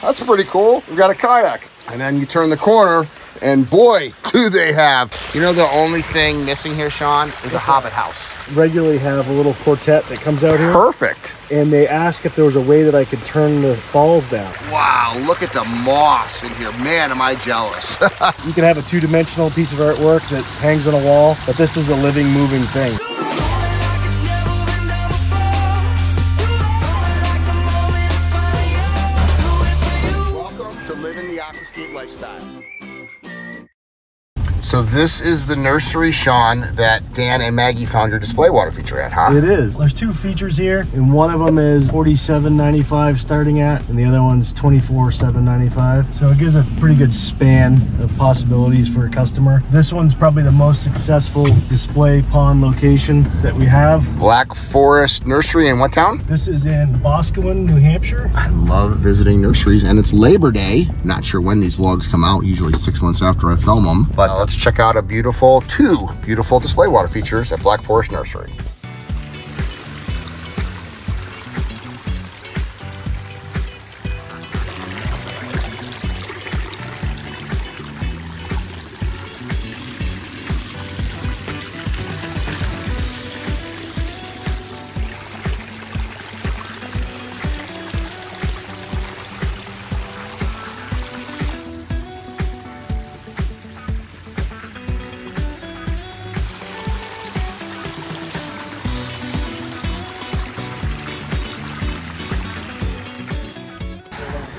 that's pretty cool. We've got a kayak. And then you turn the corner, and boy, do they have. You know, the only thing missing here, Sean, is a Hobbit house. Regularly have a little quartet that comes out here. Perfect. And they asked if there was a way that I could turn the falls down. Wow, look at the moss in here. Man, am I jealous. You can have a two-dimensional piece of artwork that hangs on a wall, but this is a living, moving thing. Welcome to living the aquascape lifestyle. So this is the nursery, Sean, that Dan and Maggie found your display water feature at, huh? It is. There's two features here, and one of them is $47.95 starting at, and the other one's $24.95. So it gives a pretty good span of possibilities for a customer. This one's probably the most successful display pond location that we have. Black Forest Nursery in what town? This is in Boscawen, New Hampshire. I love visiting nurseries, and it's Labor Day. Not sure when these vlogs come out, usually 6 months after I film them. But let's check out two beautiful display water features at Black Forest Nursery.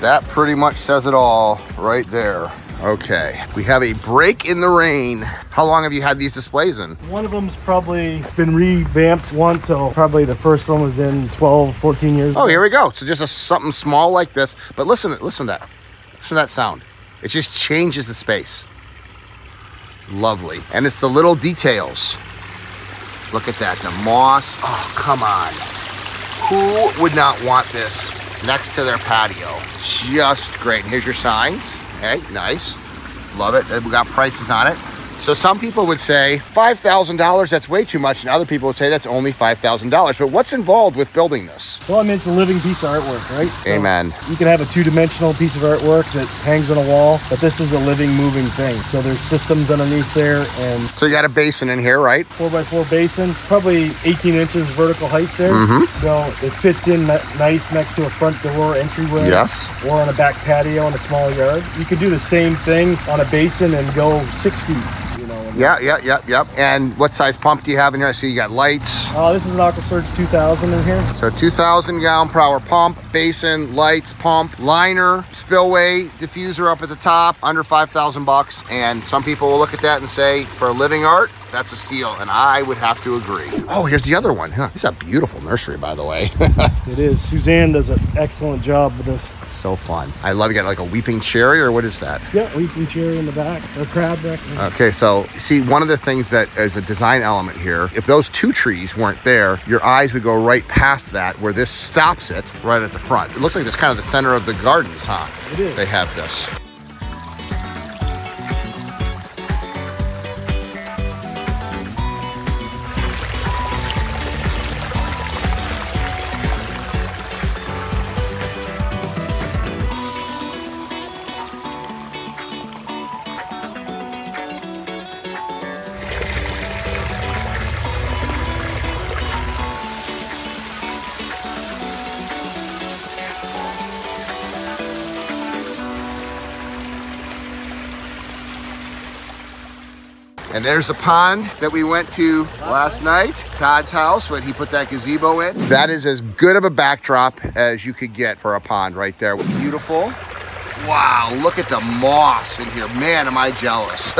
That pretty much says it all right there. Okay, we have a break in the rain. How long have you had these displays in? One of them's probably been revamped once, so probably the first one was in 12, 14 years. Oh, here we go. So just something small like this, but listen to that sound. It just changes the space. Lovely. And it's the little details. Look at that, the moss. Oh, come on. Who would not want this next to their patio? Just great. And here's your signs. Okay, nice. Love it. We got prices on it. So some people would say $5,000, that's way too much, and other people would say that's only $5,000. But what's involved with building this? Well, I mean, it's a living piece of artwork, right? So amen. You can have a two-dimensional piece of artwork that hangs on a wall, but this is a living, moving thing. So there's systems underneath there, and so you got a basin in here, right? 4x4 basin, probably 18 inches vertical height there. So it fits in nice next to a front door entryway. Yes. Or on a back patio in a small yard. You could do the same thing on a basin and go 6 feet. Yep. And what size pump do you have in here? I see you got lights. This is an AquaSurge 2000 in here. So 2,000 gallon per hour pump, basin, lights, pump, liner, spillway, diffuser up at the top, under 5,000 bucks. And some people will look at that and say, for living art, that's a steal, and I would have to agree. Oh, here's the other one. Huh? It's a beautiful nursery, by the way. It is. Suzanne does an excellent job with this. So fun. I love, you got like a weeping cherry, or what is that? Yeah, weeping cherry in the back, or crab back there. Okay, so see, one of the things that is a design element here, if those two trees weren't there, your eyes would go right past that, where this stops it right at the front. It looks like it's kind of the center of the gardens, huh? It is. They have this. And there's a pond that we went to last night, Todd's house, when he put that gazebo in. That is as good of a backdrop as you could get for a pond right there. Beautiful. Wow, look at the moss in here. Man, am I jealous.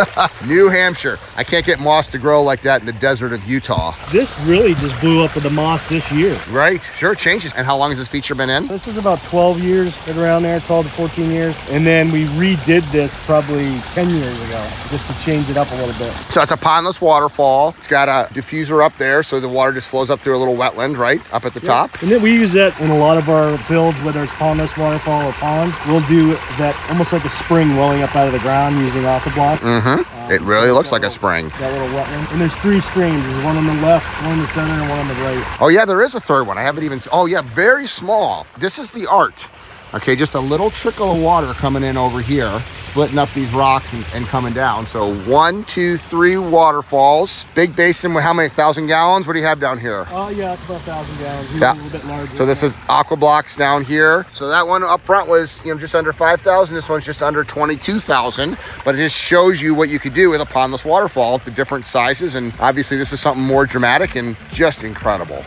New Hampshire. I can't get moss to grow like that in the desert of Utah. This really just blew up with the moss this year. Right, sure, it changes. And how long has this feature been in? This is about 12 years, right around there, 12 to 14 years. And then we redid this probably 10 years ago, just to change it up a little bit. So it's a pondless waterfall. It's got a diffuser up there, so the water just flows up through a little wetland, right? Up at the top. And then we use that in a lot of our builds, whether it's pondless waterfall or ponds. We'll do that almost like a spring welling up out of the ground using aquablock. It really looks like a spring. That little wetland. And there's 3 streams. There's one on the left, one in the center, and one on the right. Oh yeah, there is a third one. I haven't even, oh yeah, very small. This is the art. Okay, just a little trickle of water coming in over here, splitting up these rocks and coming down. So 1, 2, 3 waterfalls. Big basin with how many 1,000 gallons? What do you have down here? Oh yeah, it's about 1,000 gallons. Yeah. A little bit larger. So this is aqua blocks down here. So that one up front was, you know, just under 5,000. This one's just under 22,000. But it just shows you what you could do with a pondless waterfall, the different sizes, and obviously this is something more dramatic and just incredible.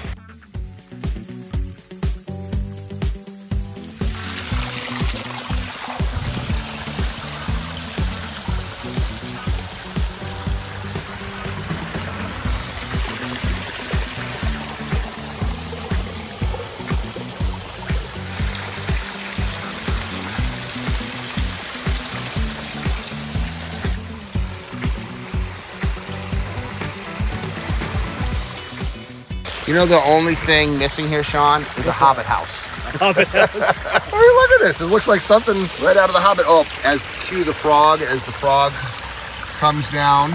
You know the only thing missing here, Sean, is a Hobbit house. Hobbit house. I mean, look at this. It looks like something right out of the Hobbit. Oh, as the frog comes down.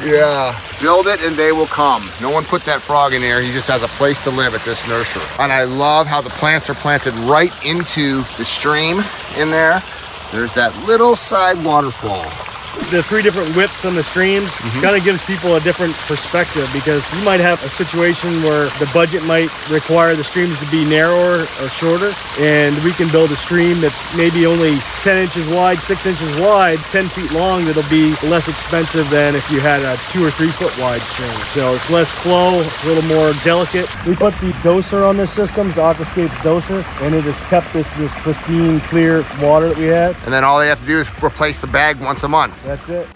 Yeah. Build it and they will come. No one put that frog in there. He just has a place to live at this nursery. And I love how the plants are planted right into the stream in there. There's that little side waterfall. The 3 different widths on the streams kind of gives people a different perspective, because you might have a situation where the budget might require the streams to be narrower or shorter, and we can build a stream that's maybe only 10 inches wide, 6 inches wide, 10 feet long. That'll be less expensive than if you had a 2 or 3 foot wide stream. So it's less flow, it's a little more delicate. We put the doser on this system, it's Aquascape's doser, and it has kept this pristine, clear water that we had. And then all they have to do is replace the bag once a month. That's it.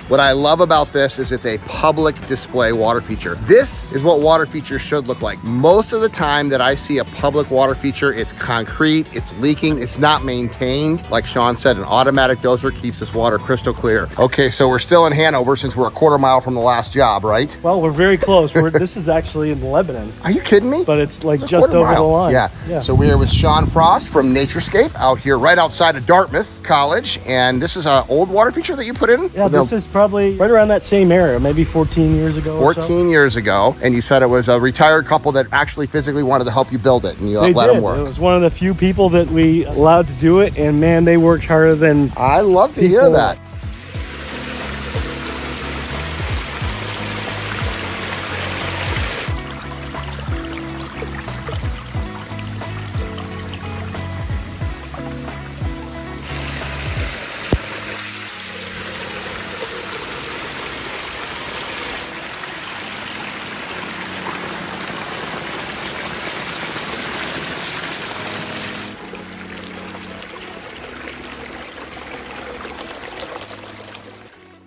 What I love about this is it's a public display water feature. This is what water features should look like. Most of the time that I see a public water feature, it's concrete, it's leaking, it's not maintained. Like Sean said, an automatic doser keeps this water crystal clear. Okay, so we're still in Hanover since we're a quarter mile from the last job, right? Well, we're very close. This is actually in Lebanon. Are you kidding me? But it's like just over the line. Yeah. So we are with Sean Frost from Naturescape out here right outside of Dartmouth College. And this is an old water feature that you put in? Yeah, this is probably right around that same area, maybe 14 years ago. 14 years ago. And you said it was a retired couple that actually physically wanted to help you build it, and you let them work. It was one of the few people that we allowed to do it, and man, they worked harder than I love to hear that.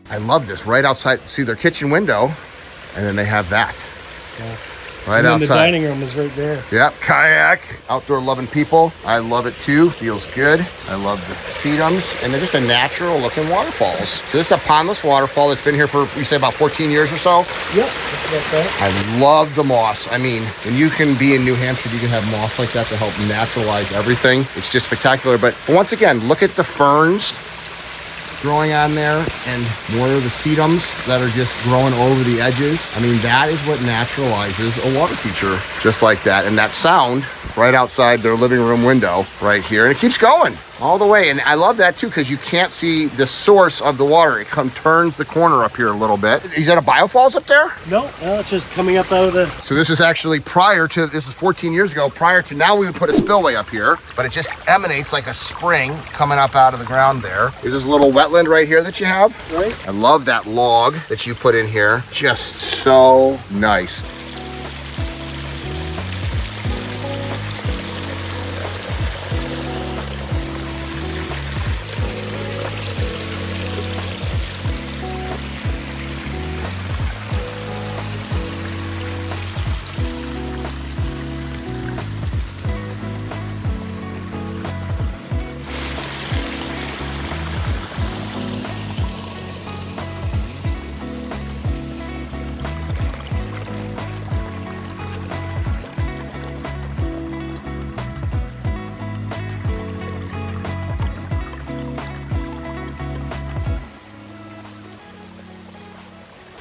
I love this. Right outside, see their kitchen window, and then they have that. Yeah. Right and outside. The dining room is right there. Yep, kayak, outdoor loving people. I love it too, feels good. I love the sedums, and they're just a natural looking waterfalls. So this is a pondless waterfall that's been here for, you say, about 14 years or so? Yep, that's about that. I love the moss. I mean, when you can be in New Hampshire, you can have moss like that to help naturalize everything. It's just spectacular. But once again, look at the ferns growing on there, and more of the sedums that are just growing over the edges. I mean, that is what naturalizes a water feature, just like that. And that sound right outside their living room window right here, and it keeps going all the way. And I love that too, because you can't see the source of the water. It turns the corner up here a little bit. Is that a biofalls up there? No, it's just coming up out of the... So this is actually prior to, this is 14 years ago, prior to, now we would put a spillway up here, but it just emanates like a spring coming up out of the ground there. Is this a little wetland right here that you have? Right. I love that log that you put in here. Just so nice.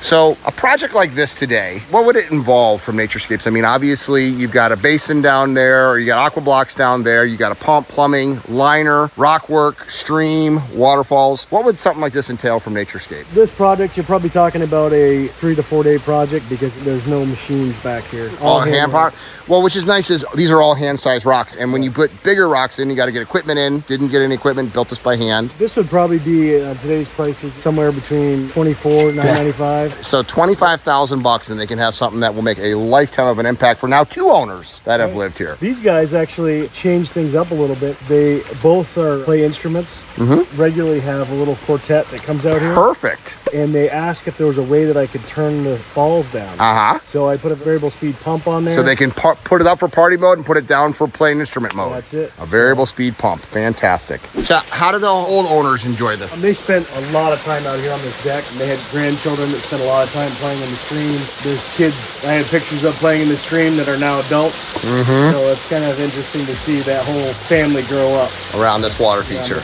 So a project like this today, what would it involve from Naturescapes? I mean, obviously you've got a basin down there, or you got aqua blocks down there, you got a pump, plumbing, liner, rock work, stream, waterfalls. What would something like this entail from Naturescape? This project, you're probably talking about a 3 to 4 day project because there's no machines back here. All hand power. Well, which is nice is these are all hand-sized rocks, and when you put bigger rocks in, you got to get equipment in. Didn't get any equipment, built this by hand. This would probably be today's prices somewhere between $24 and $9.95. So 25,000 bucks, and they can have something that will make a lifetime of an impact for now 2 owners that have lived here. These guys actually change things up a little bit. They both play instruments. Regularly have a little quartet that comes out here. Perfect. And they asked if there was a way that I could turn the falls down. So I put a variable speed pump on there. So they can put it up for party mode and put it down for playing instrument mode. That's it. A variable speed pump. Fantastic. So how did the old owners enjoy this? They spent a lot of time out here on this deck. They had grandchildren that spent a lot of time playing in the stream. There's kids I had pictures of playing in the stream that are now adults. So it's kind of interesting to see that whole family grow up around this water feature.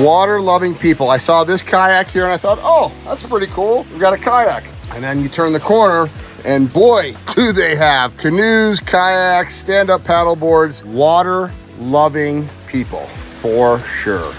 Water-loving people. I saw this kayak here and I thought, oh, that's pretty cool. We've got a kayak. And then you turn the corner and boy, do they have canoes, kayaks, stand-up paddle boards. Water-loving people, for sure.